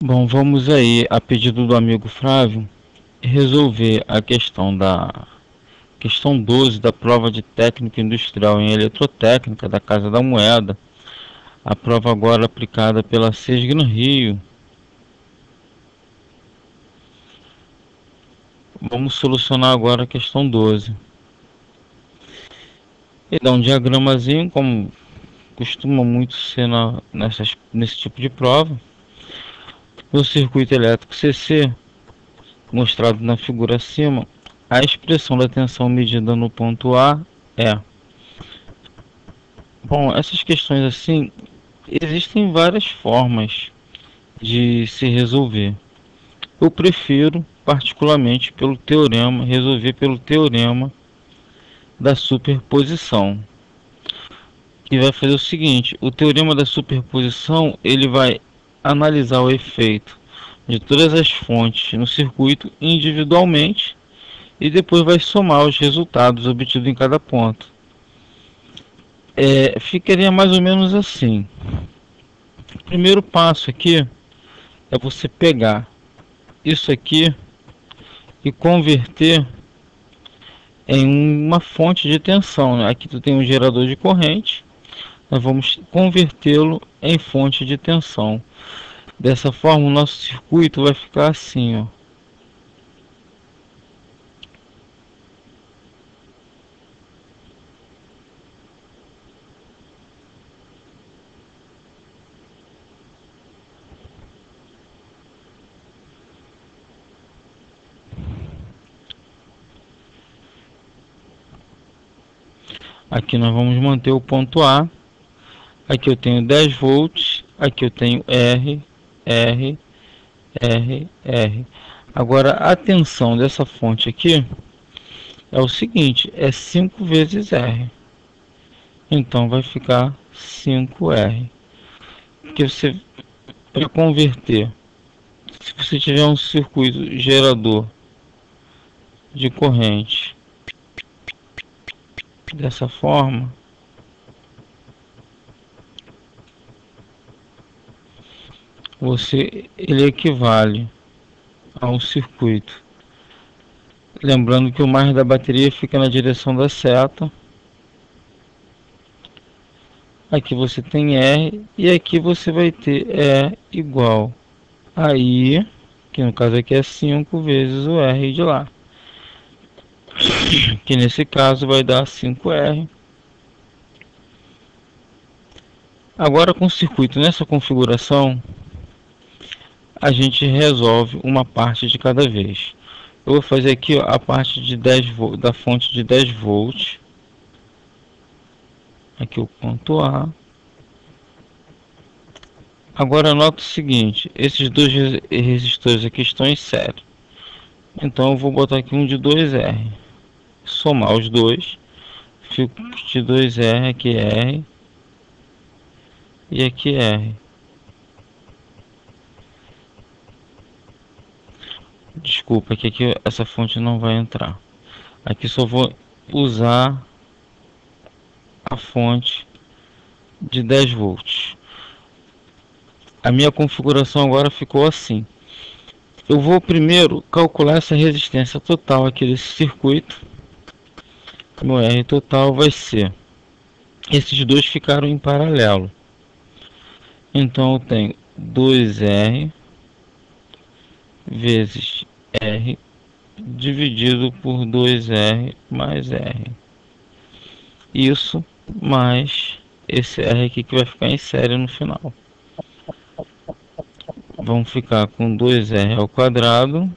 Bom, vamos aí, a pedido do amigo Flávio, resolver a questão 12 da prova de técnica industrial em eletrotécnica da Casa da Moeda, a prova agora aplicada pela SESG no Rio. Vamos solucionar agora a questão 12. Ele dá um diagramazinho, como costuma muito ser nesse tipo de prova. No circuito elétrico CC, mostrado na figura acima, a expressão da tensão medida no ponto A é... Bom, essas questões assim, existem várias formas de se resolver. Eu prefiro, particularmente, resolver pelo teorema da superposição, que vai fazer o seguinte: o teorema da superposição ele vai analisar o efeito de todas as fontes no circuito individualmente e depois vai somar os resultados obtidos em cada ponto. Ficaria mais ou menos assim. O primeiro passo aqui é você pegar isso aqui e converter em uma fonte de tensão. Aqui tu tem um gerador de corrente, nós vamos convertê-lo em fonte de tensão. Dessa forma o nosso circuito vai ficar assim, ó. Aqui nós vamos manter o ponto A. Aqui eu tenho 10 volts, aqui eu tenho R, R, R, R. Agora a tensão dessa fonte aqui é o seguinte, é 5 vezes R. Então vai ficar 5R. Que você, para converter, se você tiver um circuito gerador de corrente dessa forma, ele equivale a um circuito. Lembrando que o mais da bateria fica na direção da seta. Aqui você tem R e aqui você vai ter E igual a I, que no caso aqui é 5 vezes o R de lá, que nesse caso vai dar 5R. Agora com o circuito nessa configuração, a gente resolve uma parte de cada vez. Eu vou fazer aqui, ó, a parte de 10 volts, da fonte de 10 volts. Aqui o ponto A. Agora nota o seguinte, esses dois resistores aqui estão em série. Então eu vou botar aqui um de 2R. Somar os dois, fico de 2R, aqui R e aqui R. Desculpa, que aqui essa fonte não vai entrar. Aqui só vou usar a fonte de 10 volts. A minha configuração agora ficou assim. Eu vou primeiro calcular essa resistência total aqui desse circuito. Meu R total vai ser... Esses dois ficaram em paralelo. Então eu tenho 2R vezes R dividido por 2R mais R. Isso mais esse R aqui que vai ficar em série no final. Vamos ficar com 2R ao quadrado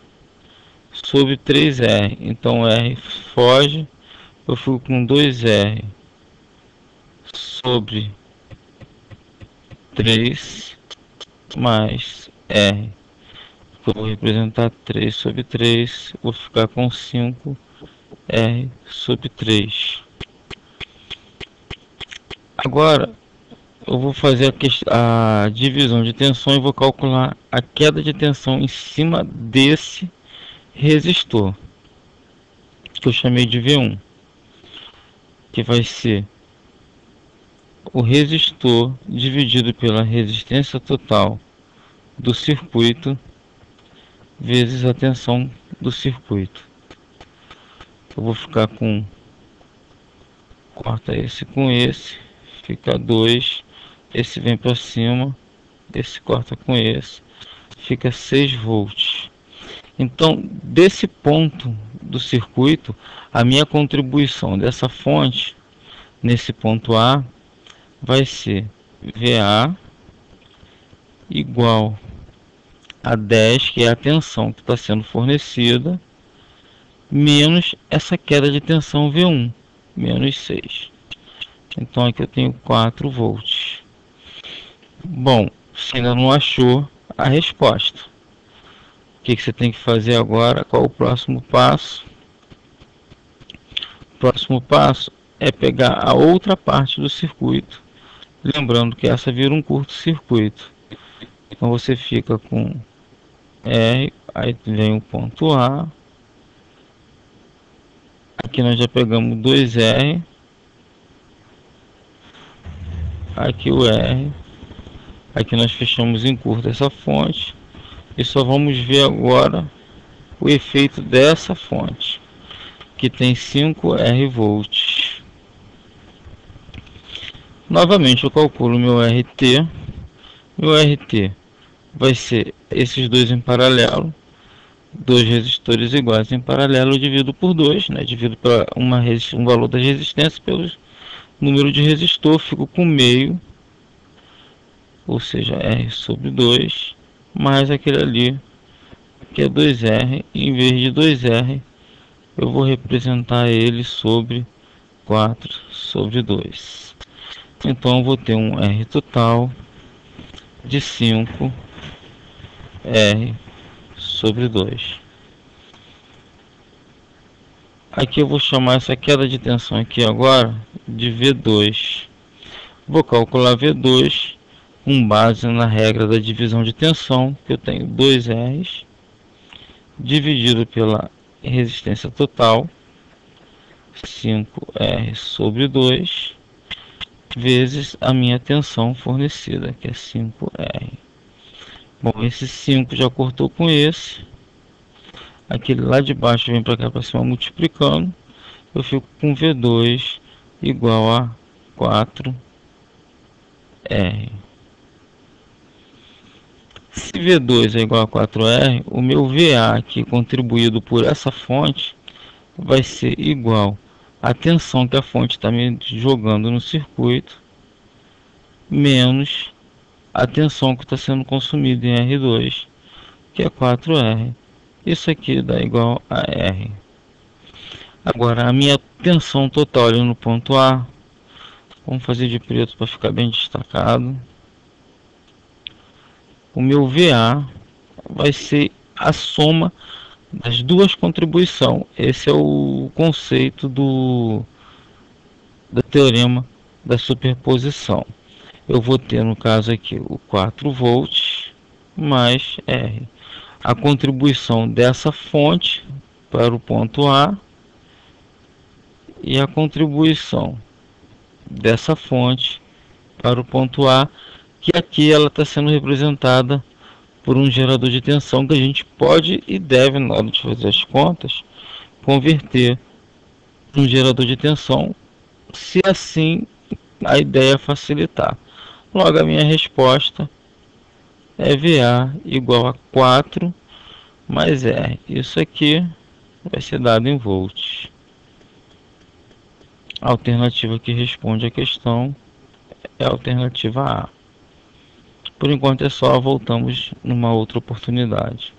sobre 3R. Então R foge, eu fico com 2R sobre 3 mais R. Eu vou representar 3 sobre 3, vou ficar com 5R sobre 3. Agora eu vou fazer a divisão de tensão e vou calcular a queda de tensão em cima desse resistor, que eu chamei de V1, que vai ser o resistor dividido pela resistência total do circuito vezes a tensão do circuito. Eu vou ficar com, corta esse com esse, fica 2, esse vem para cima, esse corta com esse, fica 6 volts. Então, desse ponto do circuito, a minha contribuição dessa fonte nesse ponto A vai ser VA igual a 10, que é a tensão que está sendo fornecida, menos essa queda de tensão V1, menos 6. Então aqui eu tenho 4 volts. Bom, você ainda não achou a resposta. O que você tem que fazer agora? Qual o próximo passo? O próximo passo é pegar a outra parte do circuito, lembrando que essa vira um curto-circuito. Então você fica com R, aí vem o ponto A. Aqui nós já pegamos 2R. Aqui o R. Aqui nós fechamos em curto essa fonte. E só vamos ver agora o efeito dessa fonte, que tem 5R volts. Novamente eu calculo meu RT. Meu RT vai ser esses dois em paralelo. Dois resistores iguais em paralelo, eu divido por 2, né? Divido para um valor das resistências pelo número de resistor, fico com meio, ou seja, R sobre 2, mais aquele ali, que é 2R, e em vez de 2R, eu vou representar ele sobre 4 sobre 2. Então eu vou ter um R total de 5R sobre 2. Aqui eu vou chamar essa queda de tensão aqui agora de V2. Vou calcular V2 com base na regra da divisão de tensão, que eu tenho 2R dividido pela resistência total, 5R sobre 2, vezes a minha tensão fornecida, que é 5R. Bom, esse 5 já cortou com esse. Aquele lá de baixo vem para cá para cima multiplicando. Eu fico com V2 igual a 4R. Se V2 é igual a 4R, o meu VA aqui contribuído por essa fonte vai ser igual à tensão que a fonte está me jogando no circuito, menos a tensão que está sendo consumida em R2, que é 4R. Isso aqui dá igual a R. Agora, a minha tensão total ali no ponto A, vamos fazer de preto para ficar bem destacado. O meu VA vai ser a soma das duas contribuições. Esse é o conceito do teorema da superposição. Eu vou ter, no caso aqui, o 4 volts mais R. A contribuição dessa fonte para o ponto A e a contribuição dessa fonte para o ponto A, que aqui ela está sendo representada por um gerador de tensão que a gente pode e deve, na hora de fazer as contas, converter para um gerador de tensão, se assim a ideia facilitar. Logo, a minha resposta é VA igual a 4 mais R. Isso aqui vai ser dado em volts. A alternativa que responde a questão é a alternativa A. Por enquanto é só, voltamos numa outra oportunidade.